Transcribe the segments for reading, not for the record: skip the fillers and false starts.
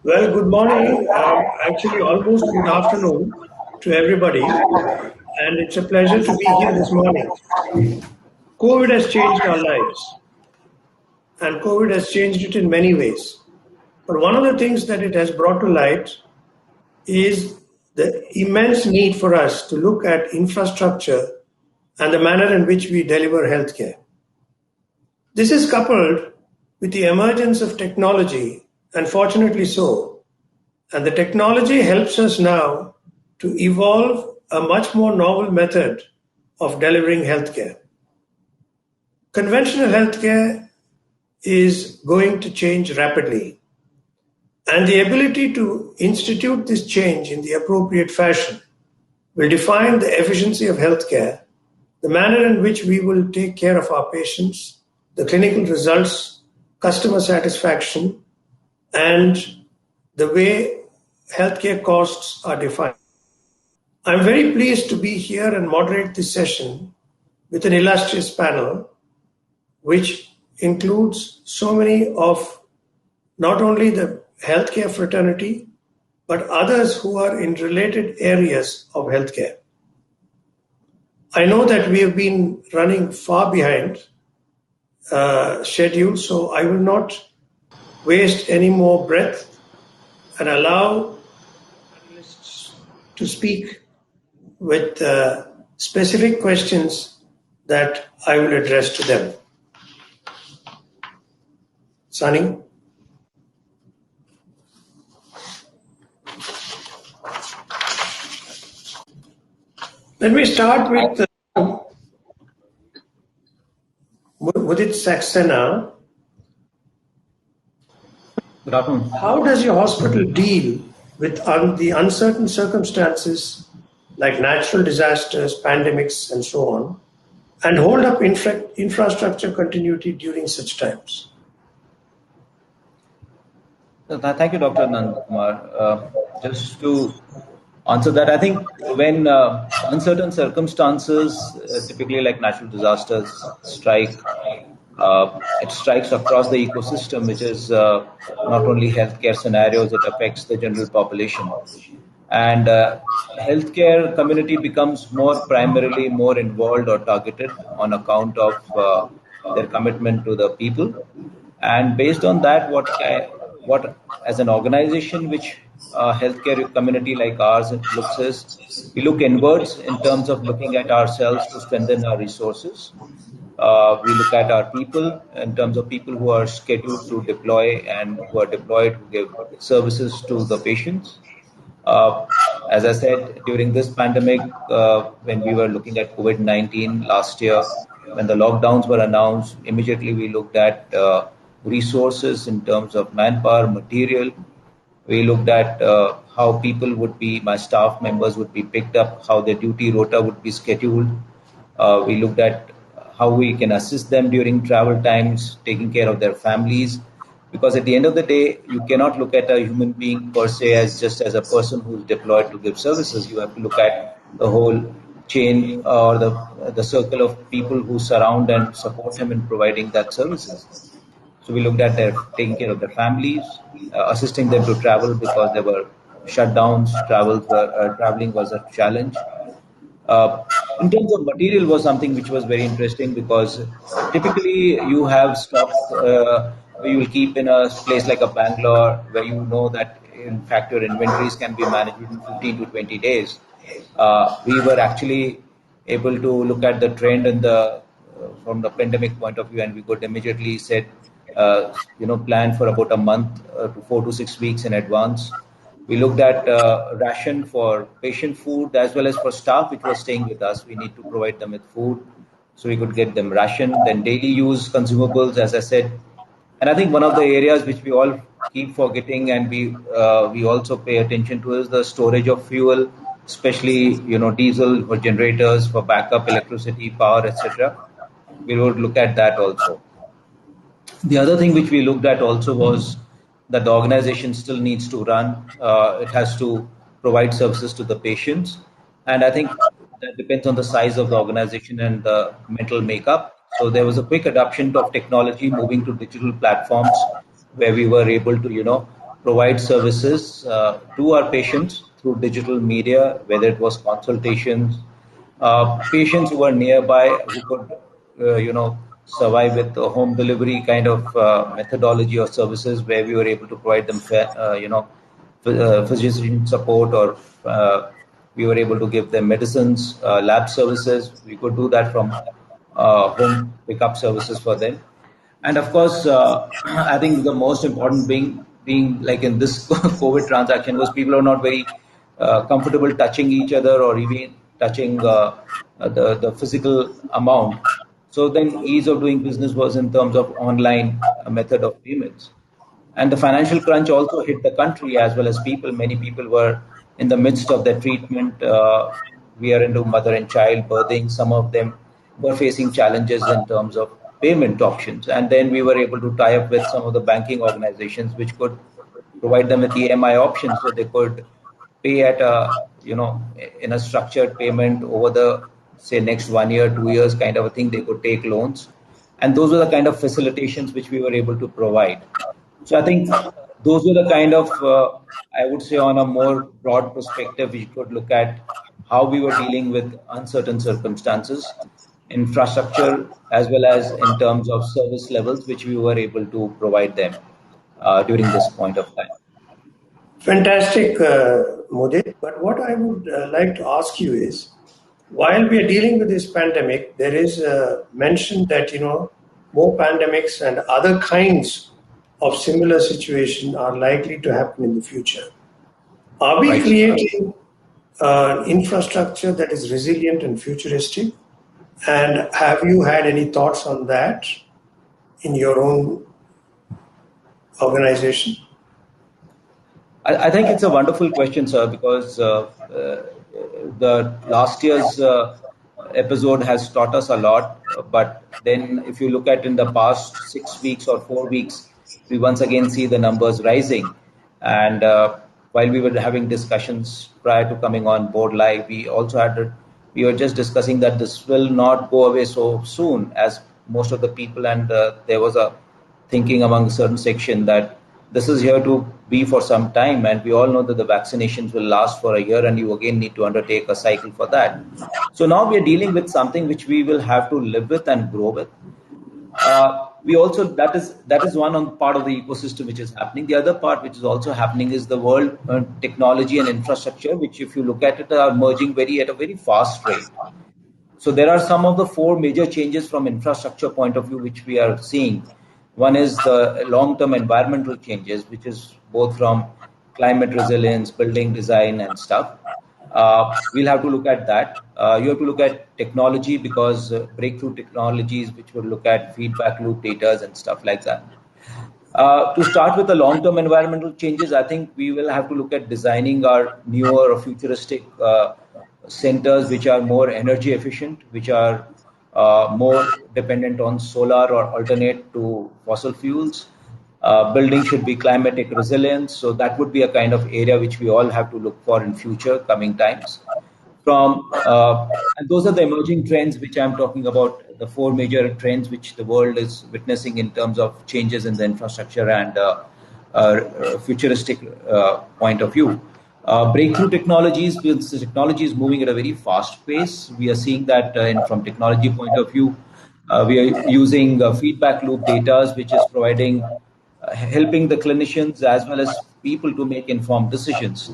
Well, good morning. Actually, almost good afternoon to everybody. And it's a pleasure to be here this morning. COVID has changed our lives, and COVID has changed it in many ways. But one of the things that it has brought to light is the immense need for us to look at infrastructure and the manner in which we deliver healthcare. This is coupled with the emergence of technology, and fortunately so. And the technology helps us now to evolve a much more novel method of delivering healthcare. Conventional healthcare is going to change rapidly, and the ability to institute this change in the appropriate fashion will define the efficiency of healthcare, the manner in which we will take care of our patients, the clinical results, customer satisfaction, and the way healthcare costs are defined. I'm very pleased to be here and moderate this session with an illustrious panel, which includes so many of not only the healthcare fraternity, but others who are in related areas of healthcare. I know that we have been running far behind schedule, so I will not waste any more breath and allow panelists to speak with specific questions that I will address to them. Sunny? Let me start with Mudit Saxena. Good afternoon. How does your hospital deal with the uncertain circumstances like natural disasters, pandemics, and so on, and hold up infrastructure continuity during such times? Thank you, Dr. Nandakumar. Just to answer that, I think when uncertain circumstances, typically like natural disasters, strike, it strikes across the ecosystem, which is not only healthcare scenarios, it affects the general population. And healthcare community becomes primarily more involved or targeted on account of their commitment to the people. And based on that, what as an organization which healthcare community like ours looks is, we look inwards in terms of looking at ourselves to strengthen our resources. We look at our people in terms of people who are scheduled to deploy and who are deployed to give services to the patients. As I said, during this pandemic, when we were looking at COVID-19 last year, when the lockdowns were announced, immediately we looked at resources in terms of manpower, material. We looked at how people my staff members would be picked up, how their duty rota would be scheduled. We looked at how we can assist them during travel times, taking care of their families. Because at the end of the day, you cannot look at a human being per se as just as a person who's deployed to give services. You have to look at the whole chain or the circle of people who surround and support him in providing that services. So we looked at taking care of their families, assisting them to travel because there were shutdowns, traveling was a challenge. In terms of material was something which was very interesting because typically you have stocks you will keep in a place like a Bangalore where you know that in fact your inventories can be managed in 15 to 20 days. We were actually able to look at the trend from the pandemic point of view, and we could immediately set plan for about a month to 4 to 6 weeks in advance. We looked at ration for patient food as well as for staff which was staying with us. We need to provide them with food so we could get them ration. Then daily use consumables, as I said. And I think one of the areas which we all keep forgetting and we also pay attention to is the storage of fuel, especially diesel for generators, for backup electricity, power, etc. We would look at that also. The other thing which we looked at also was that the organization still needs to run. It has to provide services to the patients. And I think that depends on the size of the organization and the mental makeup. So there was a quick adoption of technology, moving to digital platforms where we were able to, provide services to our patients through digital media, whether it was consultations, patients who were nearby who could, survive with a home delivery kind of methodology or services where we were able to provide them, physician support, or we were able to give them medicines, lab services. We could do that from home pickup services for them. And of course, I think the most important being like in this COVID transaction was people are not very comfortable touching each other or even touching the physical amount. So then ease of doing business was in terms of online method of payments. And the financial crunch also hit the country as well as people. Many people were in the midst of their treatment. We are into mother and child birthing. Some of them were facing challenges in terms of payment options. And then we were able to tie up with some of the banking organizations which could provide them with EMI options so they could pay at in a structured payment over the, say, next 1 year, 2 years kind of a thing. They could take loans. And those were the kind of facilitations which we were able to provide. So I think those were the kind of, I would say, on a more broad perspective, we could look at how we were dealing with uncertain circumstances, infrastructure, as well as in terms of service levels, which we were able to provide them during this point of time. Fantastic, Mudit. But what I would like to ask you is, while we are dealing with this pandemic, there is mention that, more pandemics and other kinds of similar situation are likely to happen in the future. Are we creating infrastructure that is resilient and futuristic? And have you had any thoughts on that in your own organization? I think it's a wonderful question, sir, because the last year's episode has taught us a lot. But then if you look at in the past 6 weeks or 4 weeks, we once again see the numbers rising. And while we were having discussions prior to coming on board live, we were just discussing that this will not go away so soon as most of the people, and there was a thinking among a certain section that this is here to be for some time, and we all know that the vaccinations will last for a year and you again need to undertake a cycle for that. So now we are dealing with something which we will have to live with and grow with. We also, that is one on part of the ecosystem which is happening. The other part which is also happening is the world technology and infrastructure, which if you look at it are merging at a very fast rate. So there are some of the 4 major changes from infrastructure point of view which we are seeing. One is the long-term environmental changes, which is both from climate resilience, building design and stuff. We'll have to look at that. You have to look at technology because breakthrough technologies which will look at feedback loop data and stuff like that. To start with the long-term environmental changes, I think we will have to look at designing our newer or futuristic centers which are more energy efficient, which are more dependent on solar or alternate to fossil fuels. Building should be climatic resilience. So that would be a kind of area which we all have to look for in future coming times. And those are the emerging trends which I'm talking about, the 4 major trends which the world is witnessing in terms of changes in the infrastructure and futuristic point of view. Breakthrough technologies, because the technology is moving at a very fast pace. We are seeing that from technology point of view, we are using feedback loop data, which is providing, helping the clinicians as well as people to make informed decisions.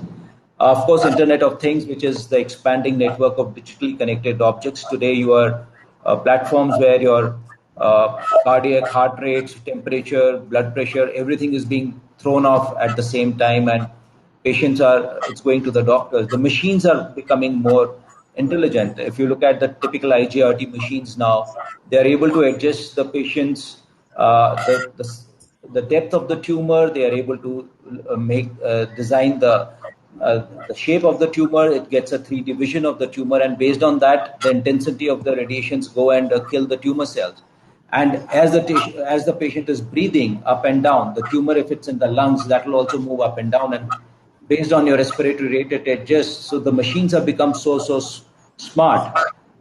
Of course, Internet of Things, which is the expanding network of digitally connected objects. Today, your platforms where your cardiac heart rates, temperature, blood pressure, everything is being thrown off at the same time, and it's going to the doctors. The machines are becoming more intelligent. If you look at the typical IGRT machines now, they are able to adjust the patient's the depth of the tumor. They are able to design the shape of the tumor. It gets a 3D vision of the tumor, and based on that, the intensity of the radiations go and kill the tumor cells. And as the patient is breathing up and down, the tumor, if it's in the lungs, that will also move up and down. And based on your respiratory rate, it adjusts. So the machines have become so smart.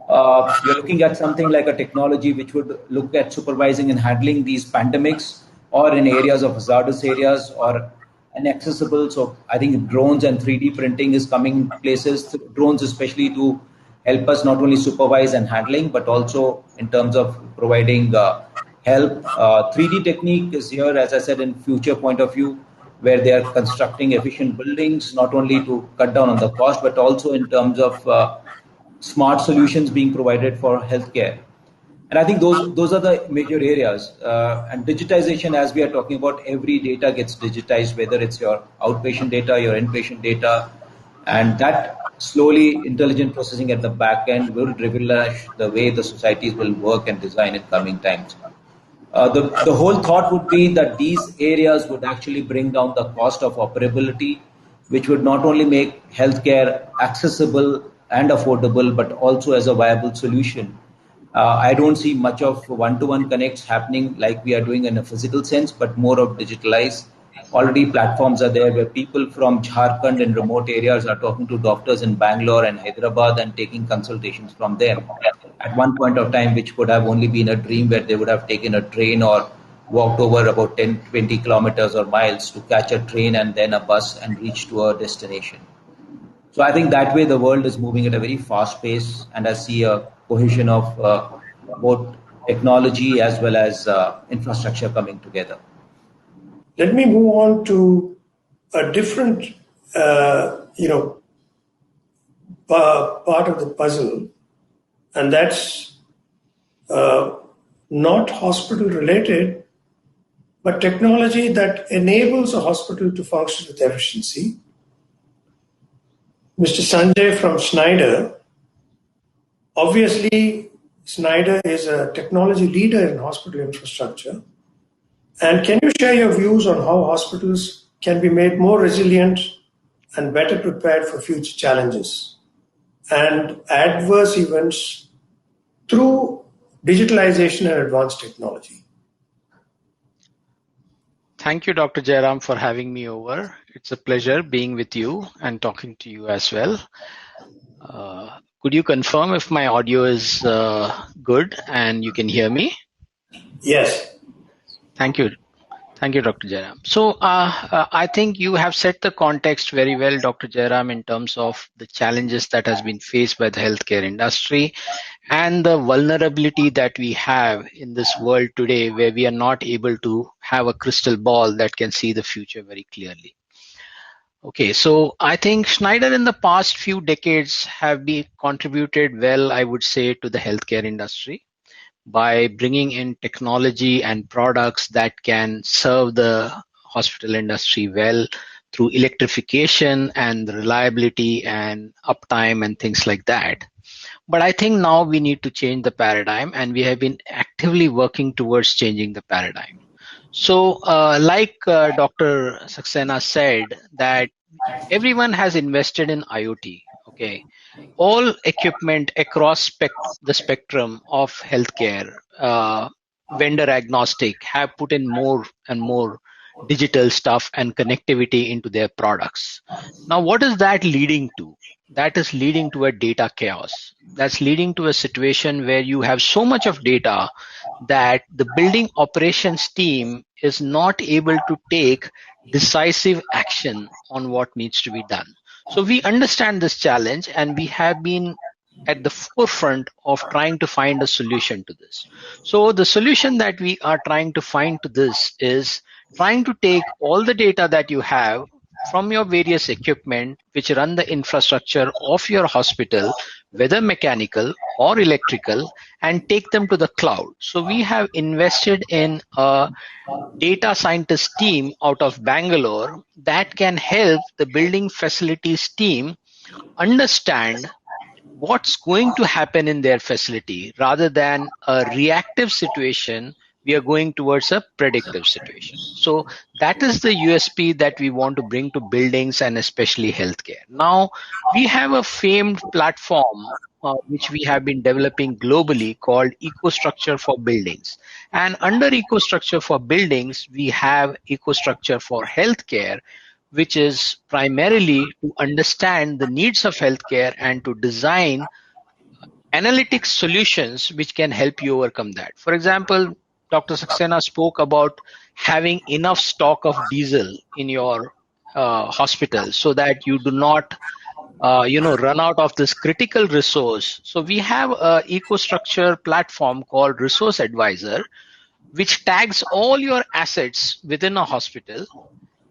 You're looking at something like a technology which would look at supervising and handling these pandemics, or in areas of hazardous areas, or and accessible. So I think drones and 3D printing is coming places. Drones especially to help us not only supervise and handling, but also in terms of providing help. 3D technique is here, as I said, in future point of view, where they are constructing efficient buildings, not only to cut down on the cost, but also in terms of smart solutions being provided for healthcare. And I think those are the major areas. And digitization, as we are talking about, every data gets digitized, whether it's your outpatient data, your inpatient data, and that slowly intelligent processing at the back end will revolutionize the way the societies will work and design in coming times. The whole thought would be that these areas would actually bring down the cost of operability, which would not only make healthcare accessible and affordable, but also as a viable solution. I don't see much of one-to-one connects happening like we are doing in a physical sense, but more of digitalized. Already platforms are there where people from Jharkhand and remote areas are talking to doctors in Bangalore and Hyderabad and taking consultations from them at one point of time, which could have only been a dream where they would have taken a train or walked over about 10, 20 kilometers or miles to catch a train and then a bus and reach to a destination. So I think that way the world is moving at a very fast pace, and I see a cohesion of both technology as well as infrastructure coming together. Let me move on to a different, part of the puzzle, and that's not hospital related, but technology that enables a hospital to function with efficiency. Mr. Sanjay from Schneider. Obviously, Schneider is a technology leader in hospital infrastructure. And can you share your views on how hospitals can be made more resilient and better prepared for future challenges and adverse events through digitalization and advanced technology? Thank you, Dr. Jairam, for having me over. It's a pleasure being with you and talking to you as well. Could you confirm if my audio is good and you can hear me? Yes. Thank you. Thank you, Dr. Jairam. So I think you have set the context very well, Dr. Jairam, in terms of the challenges that has been faced by the healthcare industry and the vulnerability that we have in this world today, where we are not able to have a crystal ball that can see the future very clearly. Okay, so I think Schneider in the past few decades have been contributed well, I would say, to the healthcare industry by bringing in technology and products that can serve the hospital industry well through electrification and reliability and uptime and things like that. But I think now we need to change the paradigm, and we have been actively working towards changing the paradigm. So like Dr. Saxena said, that everyone has invested in IoT. Okay, all equipment across the spectrum of healthcare, vendor agnostic, have put in more and more digital stuff and connectivity into their products. Now, what is that leading to? That is leading to a data chaos. That's leading to a situation where you have so much of data that the building operations team is not able to take decisive action on what needs to be done. So we understand this challenge, and we have been at the forefront of trying to find a solution to this. So the solution that we are trying to find to this is trying to take all the data that you have from your various equipment which run the infrastructure of your hospital, whether mechanical or electrical, and take them to the cloud. So we have invested in a data scientist team out of Bangalore that can help the building facilities team understand what's going to happen in their facility. Rather than a reactive situation, we are going towards a predictive situation. So that is the USP that we want to bring to buildings and especially healthcare. Now, we have a famed platform which we have been developing globally called EcoStruxure for Buildings. And under EcoStruxure for Buildings, we have EcoStruxure for Healthcare, which is primarily to understand the needs of healthcare and to design analytics solutions which can help you overcome that. For example, Dr. Saxena spoke about having enough stock of diesel in your hospital so that you do not run out of this critical resource. So we have a EcoStruxure platform called Resource Advisor, which tags all your assets within a hospital,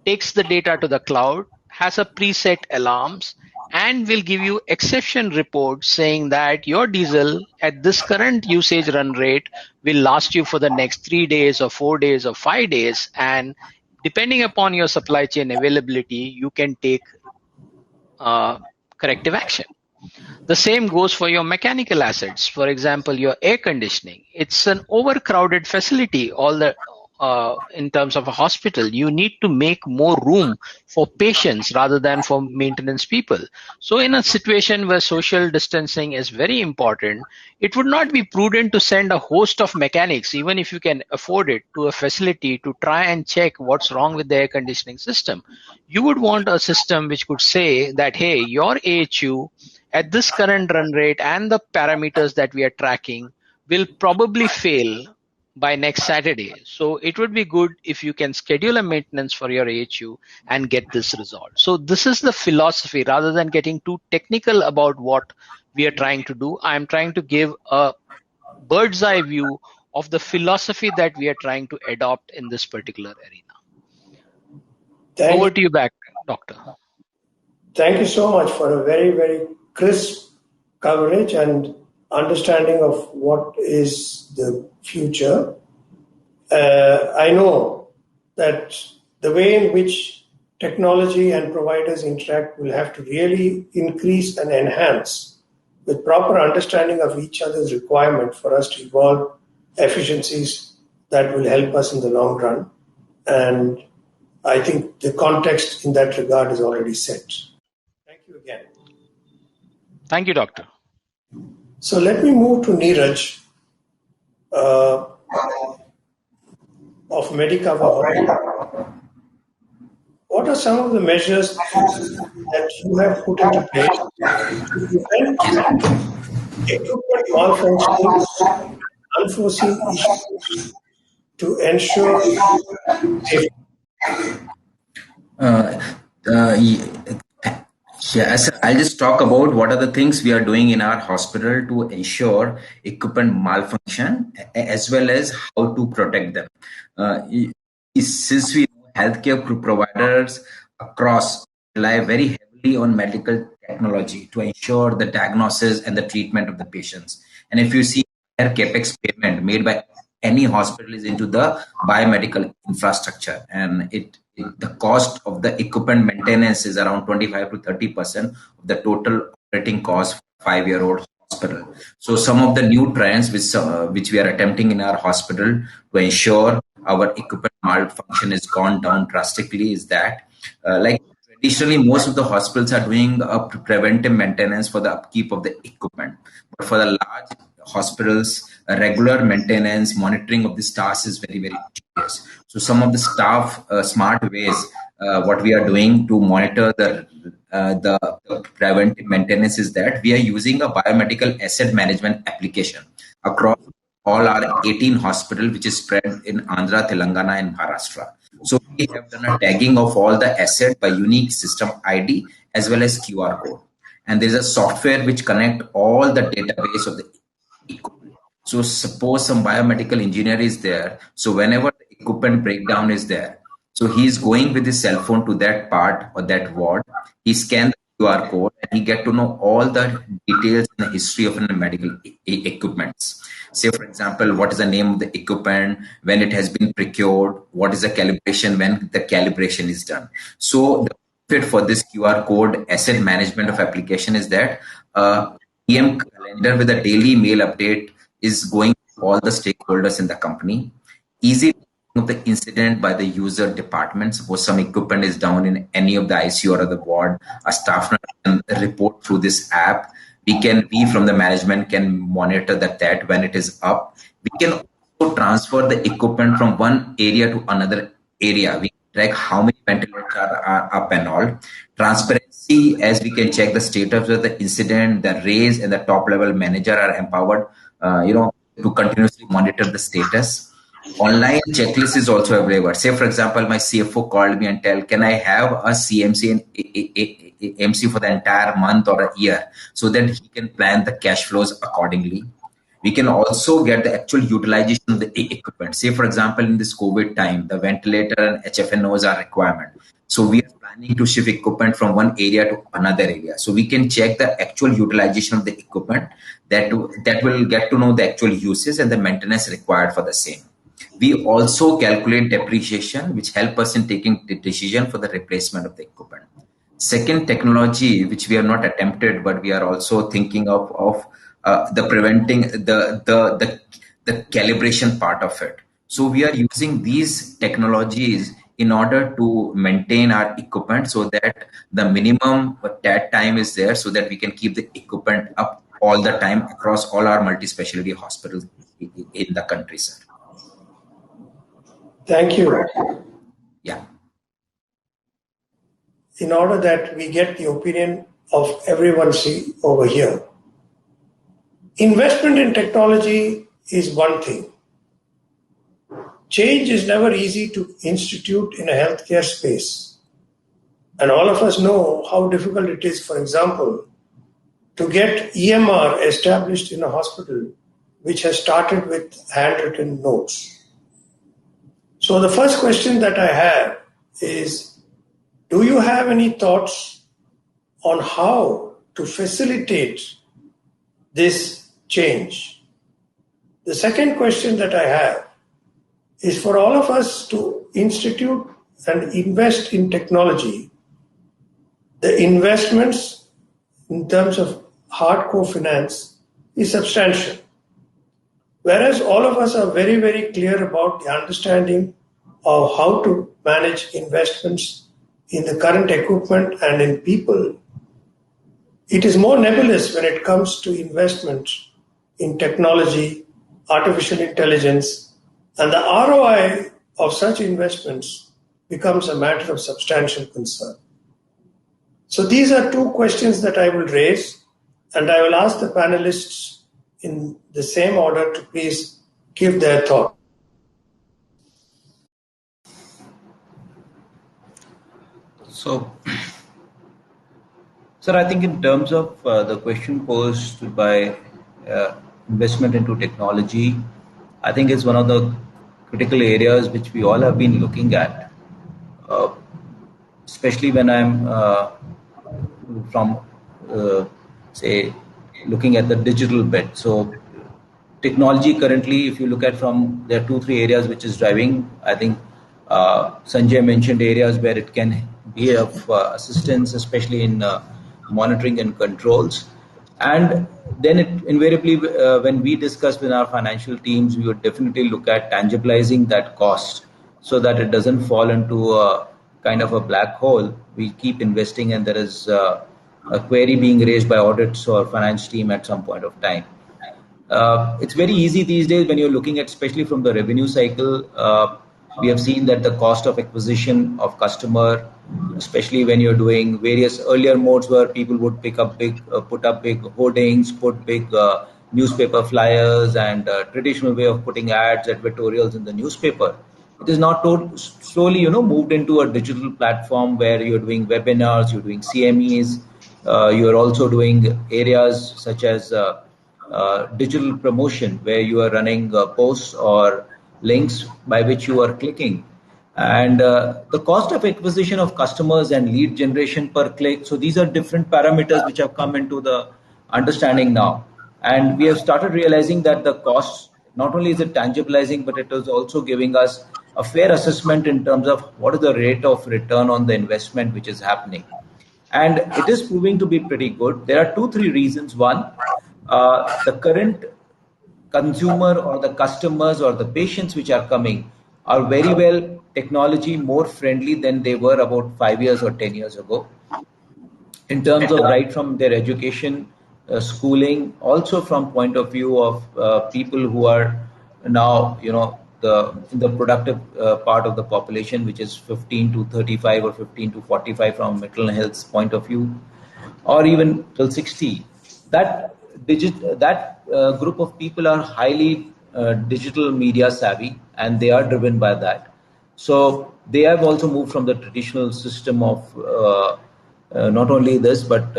takes the data to the cloud, has a preset alarms, and will give you exception reports saying that your diesel at this current usage run rate will last you for the next 3 days or 4 days or 5 days. And depending upon your supply chain availability, you can take corrective action. The same goes for your mechanical assets. For example, your air conditioning. It's an overcrowded facility. In terms of a hospital, you need to make more room for patients rather than for maintenance people. So in a situation where social distancing is very important, it would not be prudent to send a host of mechanics, even if you can afford it, to a facility to try and check what's wrong with the air conditioning system. You would want a system which could say that, hey, your AHU at this current run rate and the parameters that we are tracking will probably fail by next Saturday. So it would be good if you can schedule a maintenance for your AHU and get this resolved. So this is the philosophy. Rather than getting too technical about what we are trying to do, I'm trying to give a bird's eye view of the philosophy that we are trying to adopt in this particular arena. Over to you back, Doctor. Thank you so much for a very, very crisp coverage and understanding of what is the future. I know that the way in which technology and providers interact will have to really increase and enhance with proper understanding of each other's requirement for us to evolve efficiencies that will help us in the long run. And I think the context in that regard is already set. Thank you again. Thank you, Doctor. So let me move to Neeraj of Medicover. What are some of the measures that you have put into place to prevent equipment malfunctioning, unforeseen issues to ensure safety? Yes, I'll just talk about what are the things we are doing in our hospital to ensure equipment malfunction as well as how to protect them. Since we know healthcare providers across rely very heavily on medical technology to ensure the diagnosis and the treatment of the patients. And if you see their capex payment made by any hospital is into the biomedical infrastructure, and the cost of the equipment maintenance is around 25 to 30% of the total operating cost for a 5-year-old hospital. So some of the new trends which we are attempting in our hospital to ensure our equipment malfunction has gone down drastically is that like traditionally most of the hospitals are doing a preventive maintenance for the upkeep of the equipment, but for the large hospitals, regular maintenance, monitoring of the staff is very, very tedious. So some of the staff smart ways, what we are doing to monitor the preventive maintenance is that we are using a biomedical asset management application across all our 18 hospitals, which is spread in Andhra, Telangana, and Maharashtra. So we have done a tagging of all the assets by unique system ID as well as QR code. And there's a software which connect all the database of the equipment. So suppose some biomedical engineer is there. So whenever the equipment breakdown is there, so he's going with his cell phone to that part or that ward. He scans the QR code and he get to know all the details and the history of the medical equipments. Say, for example, what is the name of the equipment, when it has been procured, what is the calibration, when the calibration is done. So the benefit for this QR code asset management of application is that PM calendar with a daily mail update is going to all the stakeholders in the company. Easy of the incident by the user department. Suppose some equipment is down in any of the ICU or the ward, a staff can report through this app. We from the management can monitor that when it is up. We can also transfer the equipment from one area to another area. We track how many ventilators are up and all. Transparency, as we can check the status of the incident, the RAISE and the top level manager are empowered, to continuously monitor the status. Online checklist is also available. Say, for example, my CFO called me and tell, can I have a CMC and MC for the entire month or a year so that he can plan the cash flows accordingly. We can also get the actual utilization of the equipment. Say, for example, in this COVID time, the ventilator and HFNOs are requirement. So we are planning to shift equipment from one area to another area. So we can check the actual utilization of the equipment that will get to know the actual uses and the maintenance required for the same. We also calculate depreciation, which help us in taking the decision for the replacement of the equipment. Second technology, which we have not attempted, but we are also thinking of the preventing the calibration part of it. So we are using these technologies in order to maintain our equipment so that the minimum TAT time is there so that we can keep the equipment up all the time across all our multi-specialty hospitals in the country, sir. Thank you. Yeah. In order that we get the opinion of everyone over here, investment in technology is one thing. Change is never easy to institute in a healthcare space. And all of us know how difficult it is, for example, to get EMR established in a hospital which has started with handwritten notes. So the first question that I have is, do you have any thoughts on how to facilitate this change? The second question that I have is for all of us to institute and invest in technology. The investments in terms of hardcore finance is substantial. Whereas all of us are very, very clear about the understanding of how to manage investments in the current equipment and in people, it is more nebulous when it comes to investments in technology, artificial intelligence, and the ROI of such investments becomes a matter of substantial concern. So these are two questions that I will raise, and I will ask the panelists in the same order to please give their thought. So, sir, I think in terms of the question posed by investment into technology, I think it's one of the critical areas which we all have been looking at, especially when I'm from, say, looking at the digital bit. So technology currently, if you look at there are 2-3 areas which is driving. I think Sanjay mentioned areas where it can be of assistance, especially in monitoring and controls. And then it invariably, when we discuss with our financial teams, we would definitely look at tangibilizing that cost so that it doesn't fall into a kind of a black hole. We keep investing and there is a query being raised by audits or finance team at some point of time. It's very easy these days when you're looking at, especially from the revenue cycle, we have seen that the cost of acquisition of customer, especially when you're doing various earlier modes where people would put up big hoardings, put big newspaper flyers and traditional way of putting ads, advertorials in the newspaper. It is not slowly, moved into a digital platform where you're doing webinars, you're doing CMEs, you're also doing areas such as digital promotion where you are running posts or links by which you are clicking. And the cost of acquisition of customers and lead generation per click. So these are different parameters which have come into the understanding now. And we have started realizing that the costs, not only is it tangibilizing, but it is also giving us a fair assessment in terms of what is the rate of return on the investment which is happening. And it is proving to be pretty good. There are 2-3 reasons. One, the current consumer or the customers or the patients which are coming are very well technology more friendly than they were about 5 years or 10 years ago. In terms of right from their education, schooling, also from point of view of people who are now, in the productive part of the population, which is 15 to 35 or 15 to 45 from mental health point of view, or even till 60. That group of people are highly digital media savvy, and they are driven by that. So they have also moved from the traditional system of not only this, but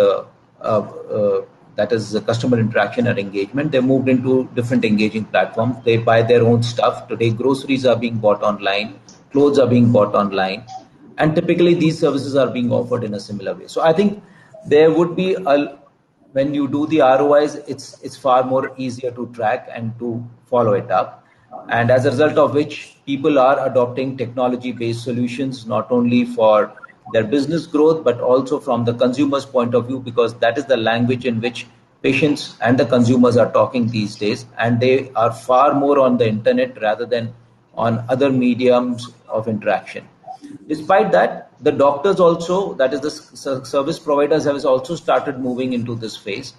that is the customer interaction and engagement. They moved into different engaging platforms. They buy their own stuff. Today, groceries are being bought online, clothes are being bought online, and typically these services are being offered in a similar way. So I think there would be when you do the ROIs, it's far more easier to track and to follow it up. And as a result of which, people are adopting technology-based solutions, not only for their business growth, but also from the consumer's point of view, because that is the language in which patients and the consumers are talking these days. And they are far more on the internet rather than on other mediums of interaction. Despite that, the doctors also, that is the service providers, have also started moving into this phase.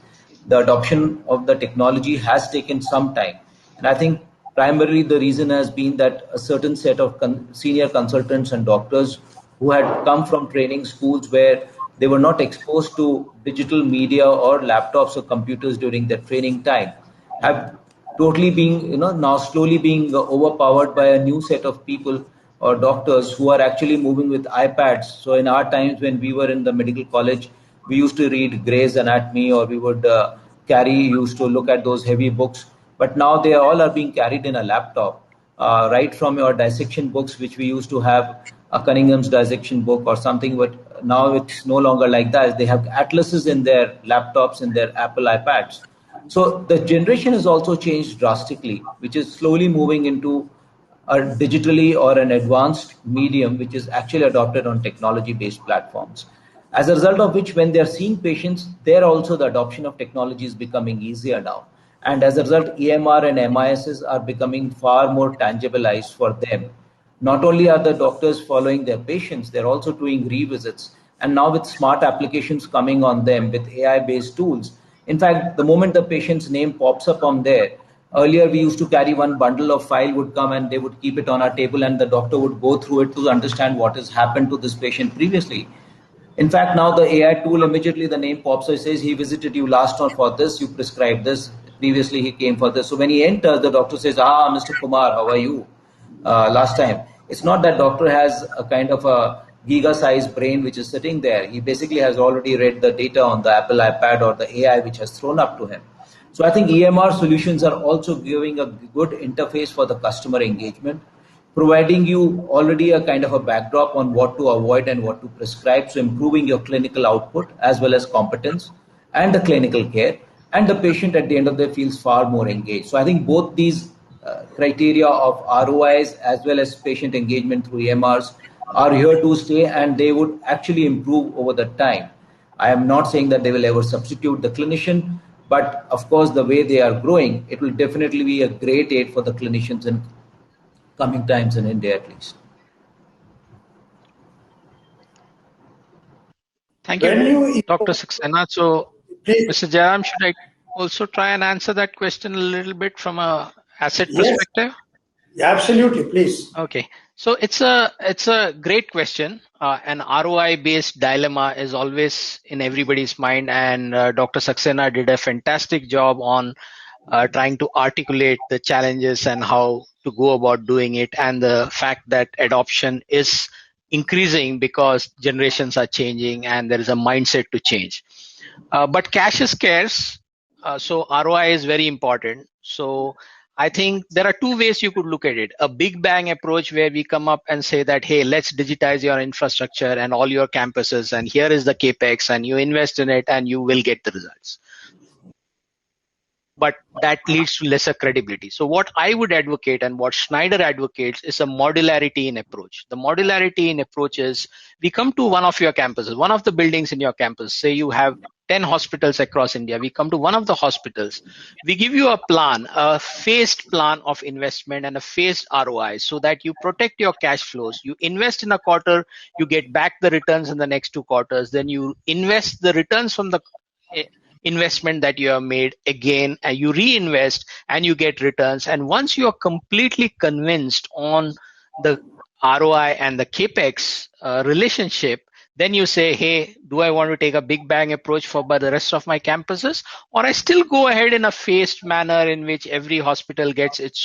The adoption of the technology has taken some time. And I think primarily the reason has been that a certain set of senior consultants and doctors who had come from training schools where they were not exposed to digital media or laptops or computers during their training time have totally being, now slowly being overpowered by a new set of people or doctors who are actually moving with iPads. So in our times when we were in the medical college, we used to read Gray's Anatomy, or we would used to look at those heavy books. But now they all are being carried in a laptop, right from your dissection books, which we used to have a Cunningham's dissection book or something, but now it's no longer like that. They have atlases in their laptops, in their Apple iPads. So the generation has also changed drastically, which is slowly moving into a digitally or an advanced medium, which is actually adopted on technology-based platforms. As a result of which, when they're seeing patients, there also the adoption of technology is becoming easier now. And as a result, EMR and MISs are becoming far more tangibilized for them. Not only are the doctors following their patients, they're also doing revisits. And now with smart applications coming on them with AI-based tools, in fact, the moment the patient's name pops up on there, earlier we used to carry one bundle of file would come and they would keep it on our table and the doctor would go through it to understand what has happened to this patient previously. In fact, now the AI tool, immediately the name pops up, it says he visited you last on for this, you prescribed this, previously he came for this. So when he enters, the doctor says, Mr. Kumar, how are you? Last time. It's not that doctor has a kind of a giga-sized brain which is sitting there. He basically has already read the data on the Apple iPad or the AI which has thrown up to him. So I think EMR solutions are also giving a good interface for the customer engagement, providing you already a kind of a backdrop on what to avoid and what to prescribe, so improving your clinical output as well as competence and the clinical care, and the patient at the end of the day feels far more engaged. So I think both these criteria of ROIs as well as patient engagement through EMRs are here to stay, and they would actually improve over the time. I am not saying that they will ever substitute the clinician, but of course, the way they are growing, it will definitely be a great aid for the clinicians in coming times in India, at least. Thank you, Dr. Saxena. So, Mr. Jairam, should I also try and answer that question a little bit from a asset perspective? Yeah, absolutely, please. Okay, so it's a great question. An ROI based dilemma is always in everybody's mind, and Dr. Saxena did a fantastic job on trying to articulate the challenges and how to go about doing it, and the fact that adoption is increasing because generations are changing and there is a mindset to change. But cash is scarce, so ROI is very important. So I think there are two ways you could look at it. A big bang approach where we come up and say that, hey, let's digitize your infrastructure and all your campuses, and here is the capex, and you invest in it and you will get the results. But that leads to lesser credibility. So what I would advocate and what Schneider advocates is a modularity in approach. The modularity in approach is, we come to one of your campuses, one of the buildings in your campus. Say you have 10 hospitals across India. We come to one of the hospitals. We give you a plan, a phased plan of investment and a phased ROI, so that you protect your cash flows. You invest in a quarter, you get back the returns in the next 2 quarters. Then you invest the returns from the investment that you have made again, and you reinvest and you get returns. And once you are completely convinced on the ROI and the capex relationship, Then you say, hey, do I want to take a big bang approach by the rest of my campuses, or I still go ahead in a phased manner in which every hospital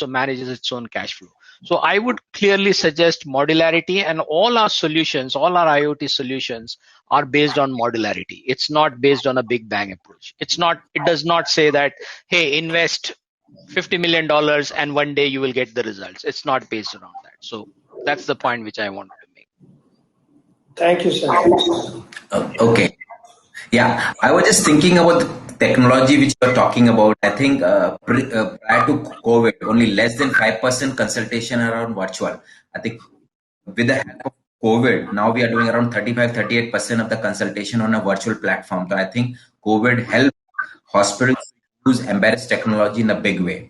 manages its own cash flow? So I would clearly suggest modularity, and all our solutions, all our IoT solutions are based on modularity. It's not based on a big bang approach. It does not say that, hey, invest $50 million and one day you will get the results. It's not based around that. So that's the point which I wanted to make. Thank you, sir. Okay. Yeah, I was just thinking about the technology which you are talking about. I think prior to COVID, only less than 5% consultation around virtual. I think with the help of COVID, now we are doing around 35-38% of the consultation on a virtual platform. So I think COVID helped hospitals use embarrassed technology in a big way.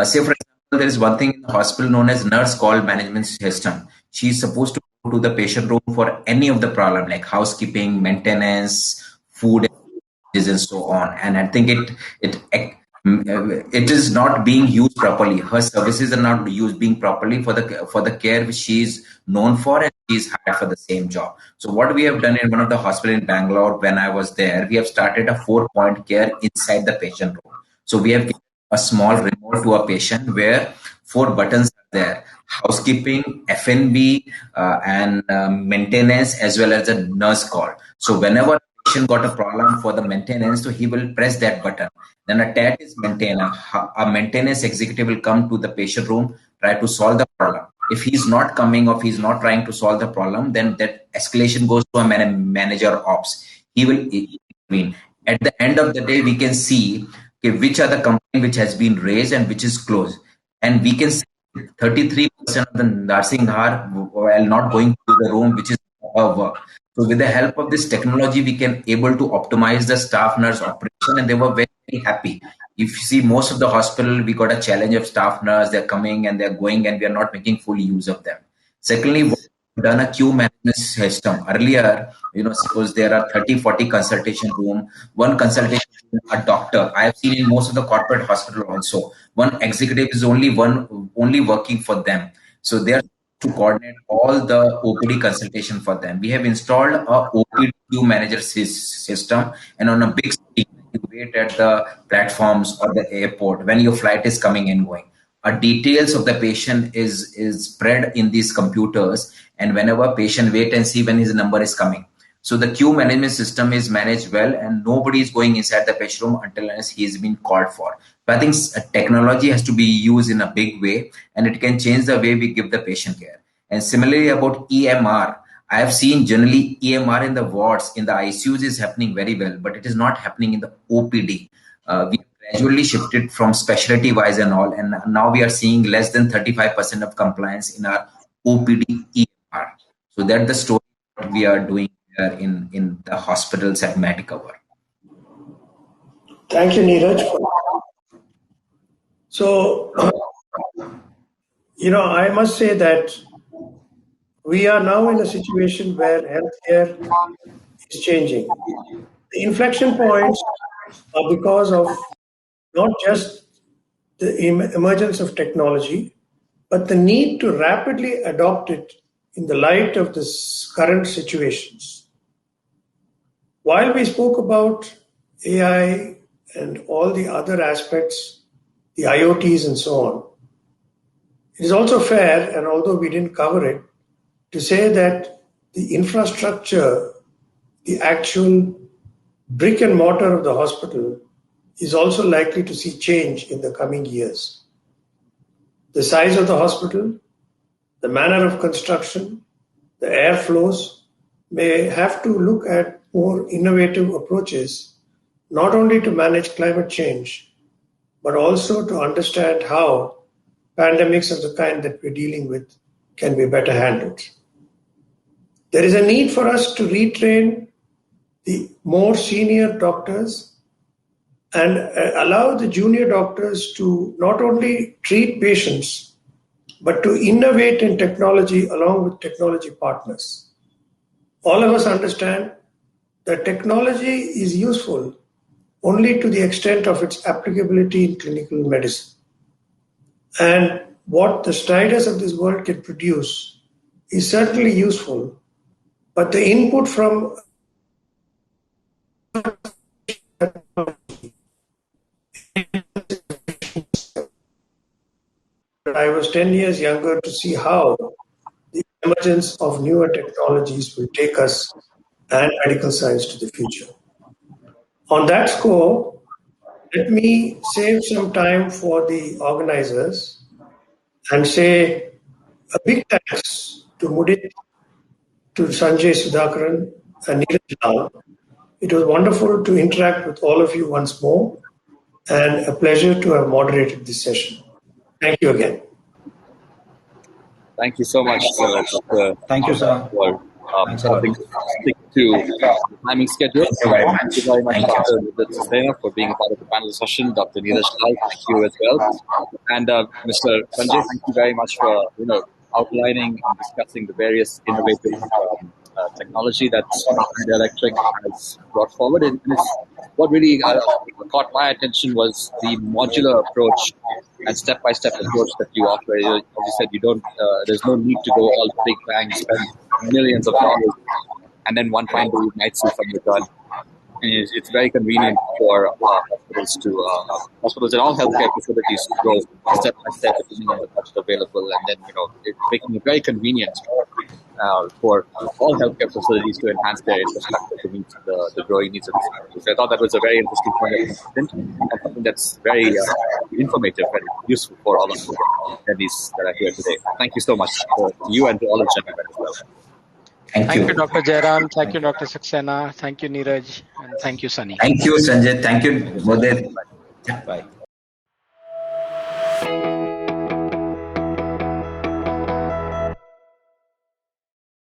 Say, for example, there is one thing in the hospital known as nurse call management system. She is supposed to go to the patient room for any of the problem like housekeeping, maintenance, food, and so on. And I think it is not being used properly. Her services are not being properly for the care which she is known for, and she is hired for the same job. So what we have done in one of the hospital in Bangalore, when I was there, we have started a 4-point care inside the patient room. So we have given a small remote to a patient where 4 buttons are there: housekeeping, F&B, and maintenance, as well as a nurse call. So whenever patient got a problem for the maintenance, so he will press that button. Then a TAT is maintainer. A maintenance executive will come to the patient room, try to solve the problem. If he's not coming or he's not trying to solve the problem, then that escalation goes to a manager ops. He will intervene. At the end of the day, we can see which are the complaint which has been raised and which is closed. And we can see 33% of the nursing are while not going to the room, which is our work. So with the help of this technology, we can able to optimize the staff nurse operation, and they were very, very happy. If you see most of the hospital, we got a challenge of staff nurse, they're coming and they're going, and we are not making full use of them. Secondly, we've done a queue management system. Earlier, suppose there are 30-40 consultation room, one consultation room, a doctor. I have seen in most of the corporate hospital also, one executive is only working for them. So they are to coordinate all the OPD consultation for them. We have installed a OPD queue manager system, and on a big screen, you wait at the platforms or the airport when your flight is coming and going. Details of the patient is spread in these computers, and whenever patient wait and see when his number is coming. So the queue management system is managed well, and nobody is going inside the patient room unless he is being called for. But I think technology has to be used in a big way, and it can change the way we give the patient care. And similarly about EMR, I have seen generally EMR in the wards, in the ICUs is happening very well, but it is not happening in the OPD. We gradually shifted from specialty wise and all, and now we are seeing less than 35% of compliance in our OPD EMR. So that's the story what we are doing here in the hospitals at Medicover. Thank you, Neeraj. So, I must say that we are now in a situation where healthcare is changing. The inflection points are because of not just the emergence of technology, but the need to rapidly adopt it in the light of this current situations. While we spoke about AI and all the other aspects, the IoTs and so on, it is also fair, and although we didn't cover it, to say that the infrastructure, the actual brick and mortar of the hospital is also likely to see change in the coming years. The size of the hospital, the manner of construction, the airflows may have to look at more innovative approaches, not only to manage climate change, but also to understand how pandemics of the kind that we're dealing with can be better handled. There is a need for us to retrain the more senior doctors and allow the junior doctors to not only treat patients, but to innovate in technology along with technology partners. All of us understand that technology is useful only to the extent of its applicability in clinical medicine. And what the Striders of this world can produce is certainly useful, but the input from I was 10 years younger to see how the emergence of newer technologies will take us and medical science to the future. On that score, let me save some time for the organizers and say a big thanks to Mudit, to Sanjay Sudhakaran and Neeraj Lal. It was wonderful to interact with all of you once more and a pleasure to have moderated this session. Thank you again. Thank you so much, Dr. Thank you, sir. for Thanks a lot. helping stick to the timing schedule. Thank you very much. Thank you very much, Thank you. Dr. Mudit Saxena, for being a part of the panel discussion. Dr. Neeraj Lal, thank you as well. And Mr. Sanjay, thank you very much for outlining and discussing the various innovative technology that India Electric has brought forward. And what really caught my attention was the modular approach and step-by-step approach that you offer. As you said, you don't. There's no need to go all big bang, spend millions of dollars, and then one fine day you might see some return. And it's very convenient for hospitals and all healthcare facilities to go step by step depending on the budget available, and then it's making it very convenient for all healthcare facilities to enhance their infrastructure to meet the growing needs of the society. So I thought that was a very interesting point of content and something that's very informative and useful for all of the attendees that are here today. Thank you so much to you and to all the gentlemen as well. Thank you, Dr. Jairam. Thank you, Dr. Saxena. Thank you, Neeraj. And thank you, Sunny. Thank you, Sanjay. Thank you, Mudit. Bye.